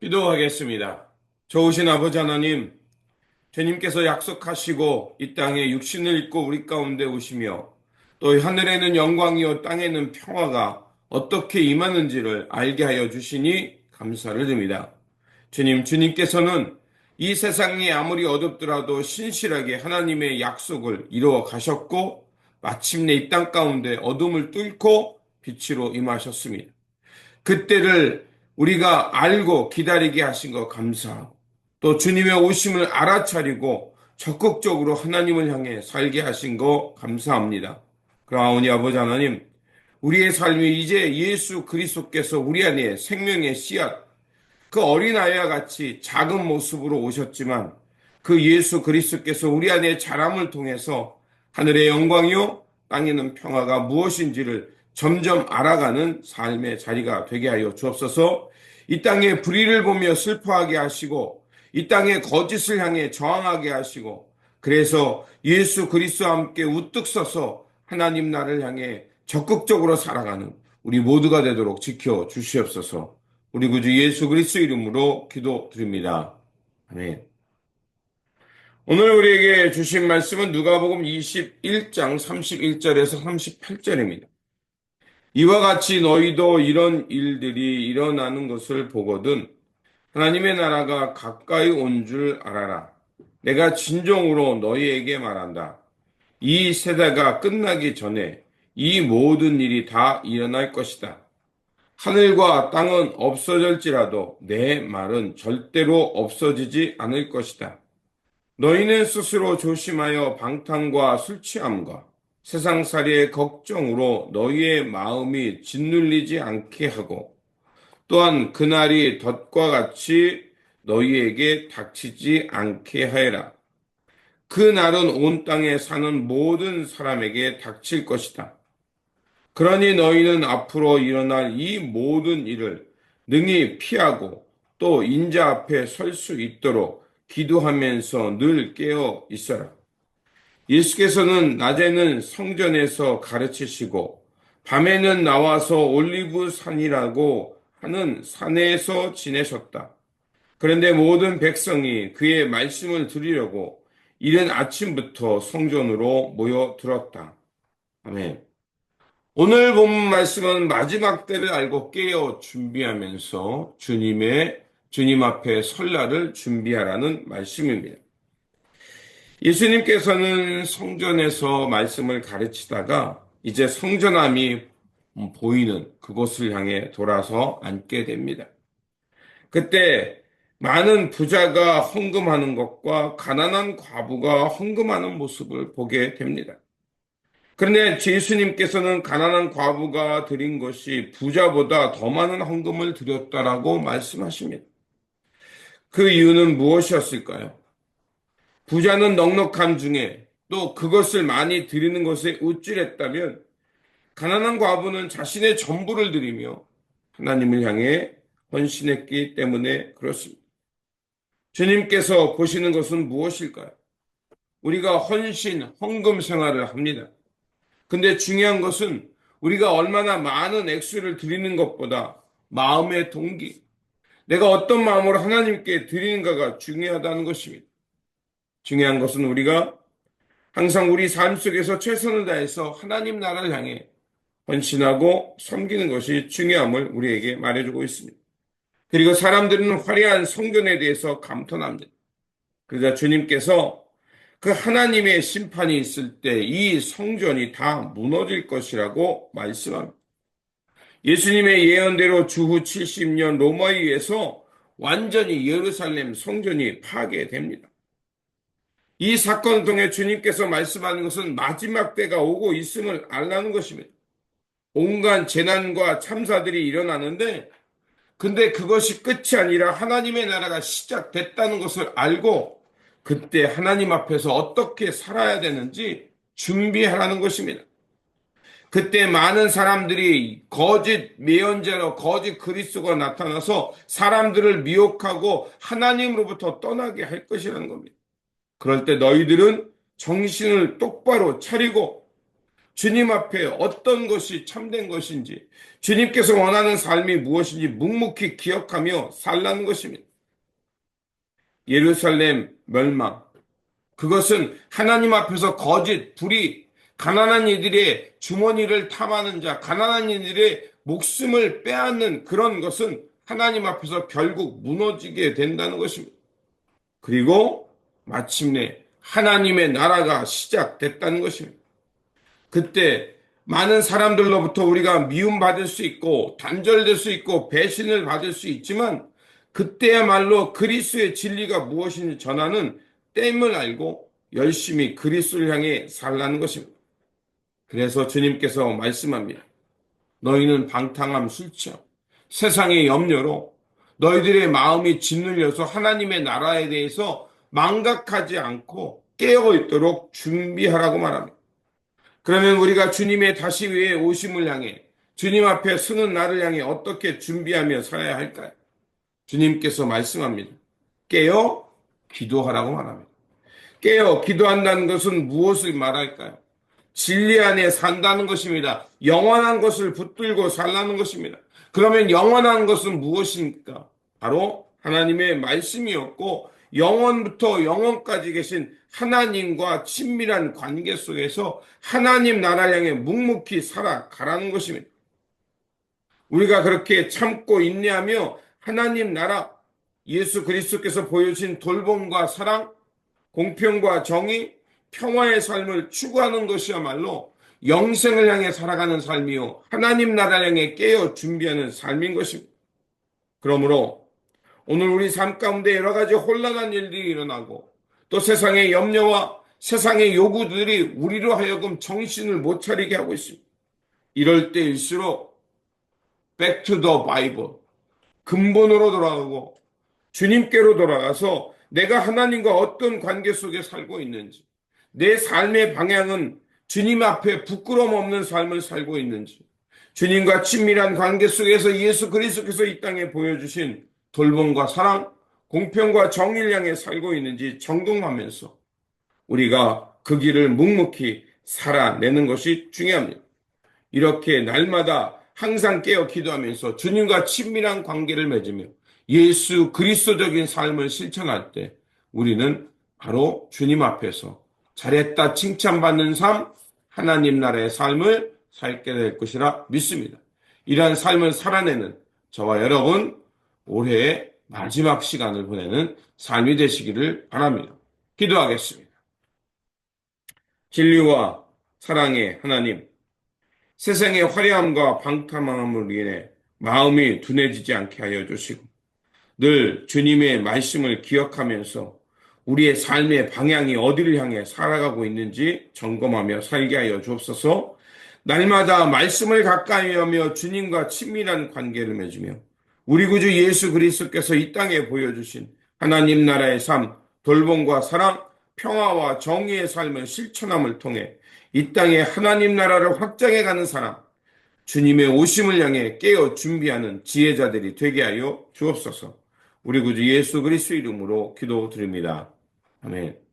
기도하겠습니다. 좋으신 아버지 하나님, 주님께서 약속하시고 이 땅에 육신을 입고 우리 가운데 오시며 또 하늘에는 영광이요 땅에는 평화가 어떻게 임하는지를 알게 하여 주시니 감사를 드립니다. 주님께서는 이 세상이 아무리 어둡더라도 신실하게 하나님의 약속을 이루어 가셨고 마침내 이 땅 가운데 어둠을 뚫고 빛으로 임하셨습니다. 그때를 우리가 알고 기다리게 하신 것 감사하고 또 주님의 오심을 알아차리고 적극적으로 하나님을 향해 살게 하신 것 감사합니다. 그러하오니 아버지 하나님, 우리의 삶이 이제 예수 그리스도께서 우리 안에 생명의 씨앗, 그 어린아이와 같이 작은 모습으로 오셨지만 그 예수 그리스도께서 우리 안에 자람을 통해서 하늘의 영광이요 땅에는 평화가 무엇인지를 점점 알아가는 삶의 자리가 되게 하여 주옵소서. 이 땅에 불의를 보며 슬퍼하게 하시고 이 땅에 거짓을 향해 저항하게 하시고 그래서 예수 그리스도와 함께 우뚝 서서 하나님 나라를 향해 적극적으로 살아가는 우리 모두가 되도록 지켜 주시옵소서. 우리 구주 예수 그리스도 이름으로 기도드립니다. 아멘. 오늘 우리에게 주신 말씀은 누가복음 21장 31절에서 38절입니다. 이와 같이 너희도 이런 일들이 일어나는 것을 보거든 하나님의 나라가 가까이 온 줄 알아라. 내가 진정으로 너희에게 말한다. 이 세대가 끝나기 전에 이 모든 일이 다 일어날 것이다. 하늘과 땅은 없어질지라도 내 말은 절대로 없어지지 않을 것이다. 너희는 스스로 조심하여 방탕과 술 취함과 세상살이의 걱정으로 너희의 마음이 짓눌리지 않게 하고 또한 그날이 덫과 같이 너희에게 닥치지 않게 하여라. 그 날은 온 땅에 사는 모든 사람에게 닥칠 것이다. 그러니 너희는 앞으로 일어날 이 모든 일을 능히 피하고 또 인자 앞에 설 수 있도록 기도하면서 늘 깨어 있어라. 예수께서는 낮에는 성전에서 가르치시고 밤에는 나와서 올리브 산이라고 하는 산에서 지내셨다. 그런데 모든 백성이 그의 말씀을 들으려고 이른 아침부터 성전으로 모여들었다. 아멘. 오늘 본 말씀은 마지막 때를 알고 깨어 준비하면서 주님 앞에 설날을 준비하라는 말씀입니다. 예수님께서는 성전에서 말씀을 가르치다가 이제 성전함이 보이는 그곳을 향해 돌아서 앉게 됩니다. 그때 많은 부자가 헌금하는 것과 가난한 과부가 헌금하는 모습을 보게 됩니다. 그런데 예수님께서는 가난한 과부가 드린 것이 부자보다 더 많은 헌금을 드렸다라고 말씀하십니다. 그 이유는 무엇이었을까요? 부자는 넉넉함 중에 또 그것을 많이 드리는 것에 우쭐했다면 가난한 과부는 자신의 전부를 드리며 하나님을 향해 헌신했기 때문에 그렇습니다. 주님께서 보시는 것은 무엇일까요? 우리가 헌금 생활을 합니다. 근데 중요한 것은 우리가 얼마나 많은 액수를 드리는 것보다 마음의 동기, 내가 어떤 마음으로 하나님께 드리는가가 중요하다는 것입니다. 중요한 것은 우리가 항상 우리 삶 속에서 최선을 다해서 하나님 나라를 향해 헌신하고 섬기는 것이 중요함을 우리에게 말해주고 있습니다. 그리고 사람들은 화려한 성전에 대해서 감탄합니다. 그러자 주님께서 그 하나님의 심판이 있을 때 이 성전이 다 무너질 것이라고 말씀합니다. 예수님의 예언대로 주후 70년 로마에 의해서 완전히 예루살렘 성전이 파괴됩니다. 이 사건을 통해 주님께서 말씀하는 것은 마지막 때가 오고 있음을 알라는 것입니다. 온갖 재난과 참사들이 일어나는데 근데 그것이 끝이 아니라 하나님의 나라가 시작됐다는 것을 알고 그때 하나님 앞에서 어떻게 살아야 되는지 준비하라는 것입니다. 그때 많은 사람들이 거짓 예언자로 거짓 그리스도가 나타나서 사람들을 미혹하고 하나님으로부터 떠나게 할 것이라는 겁니다. 그럴 때 너희들은 정신을 똑바로 차리고 주님 앞에 어떤 것이 참된 것인지, 주님께서 원하는 삶이 무엇인지 묵묵히 기억하며 살라는 것입니다. 예루살렘 멸망. 그것은 하나님 앞에서 거짓, 불의, 가난한 이들의 주머니를 탐하는 자, 가난한 이들의 목숨을 빼앗는 그런 것은 하나님 앞에서 결국 무너지게 된다는 것입니다. 그리고 마침내 하나님의 나라가 시작됐다는 것입니다. 그때 많은 사람들로부터 우리가 미움받을 수 있고 단절될 수 있고 배신을 받을 수 있지만 그때야말로 그리스도의 진리가 무엇인지 전하는 땜을 알고 열심히 그리스도를 향해 살라는 것입니다. 그래서 주님께서 말씀합니다. 너희는 방탕함 술 취함 세상의 염려로 너희들의 마음이 짓눌려서 하나님의 나라에 대해서 망각하지 않고 깨어 있도록 준비하라고 말합니다. 그러면 우리가 주님의 다시 위에 오심을 향해 주님 앞에 서는 날을 향해 어떻게 준비하며 살아야 할까요? 주님께서 말씀합니다. 깨어 기도하라고 말합니다. 깨어 기도한다는 것은 무엇을 말할까요? 진리 안에 산다는 것입니다. 영원한 것을 붙들고 살라는 것입니다. 그러면 영원한 것은 무엇입니까? 바로 하나님의 말씀이었고 영원부터 영원까지 계신 하나님과 친밀한 관계 속에서 하나님 나라를 향해 묵묵히 살아가라는 것입니다. 우리가 그렇게 참고 인내하며 하나님 나라, 예수 그리스도께서 보여주신 돌봄과 사랑, 공평과 정의, 평화의 삶을 추구하는 것이야말로 영생을 향해 살아가는 삶이요. 하나님 나라를 향해 깨어 준비하는 삶인 것입니다. 그러므로 오늘 우리 삶 가운데 여러 가지 혼란한 일들이 일어나고 또 세상의 염려와 세상의 요구들이 우리로 하여금 정신을 못 차리게 하고 있습니다. 이럴 때일수록 Back to the Bible, 근본으로 돌아가고 주님께로 돌아가서 내가 하나님과 어떤 관계 속에 살고 있는지, 내 삶의 방향은 주님 앞에 부끄러움 없는 삶을 살고 있는지, 주님과 친밀한 관계 속에서 예수 그리스도께서 이 땅에 보여주신 돌봄과 사랑, 공평과 정의를 향해 살고 있는지 점검하면서 우리가 그 길을 묵묵히 살아내는 것이 중요합니다. 이렇게 날마다 항상 깨어 기도하면서 주님과 친밀한 관계를 맺으며 예수 그리스도적인 삶을 실천할 때 우리는 바로 주님 앞에서 잘했다 칭찬받는 삶, 하나님 나라의 삶을 살게 될 것이라 믿습니다. 이러한 삶을 살아내는 저와 여러분 올해의 마지막 시간을 보내는 삶이 되시기를 바랍니다. 기도하겠습니다. 진리와 사랑의 하나님, 세상의 화려함과 방탕함으로 인해 마음이 둔해지지 않게 하여 주시고 늘 주님의 말씀을 기억하면서 우리의 삶의 방향이 어디를 향해 살아가고 있는지 점검하며 살게 하여 주옵소서. 날마다 말씀을 가까이 하며 주님과 친밀한 관계를 맺으며 우리 구주 예수 그리스도께서 이 땅에 보여주신 하나님 나라의 삶, 돌봄과 사랑, 평화와 정의의 삶을 실천함을 통해 이 땅에 하나님 나라를 확장해가는 사람, 주님의 오심을 향해 깨어 준비하는 지혜자들이 되게 하여 주옵소서. 우리 구주 예수 그리스도 이름으로 기도드립니다. 아멘.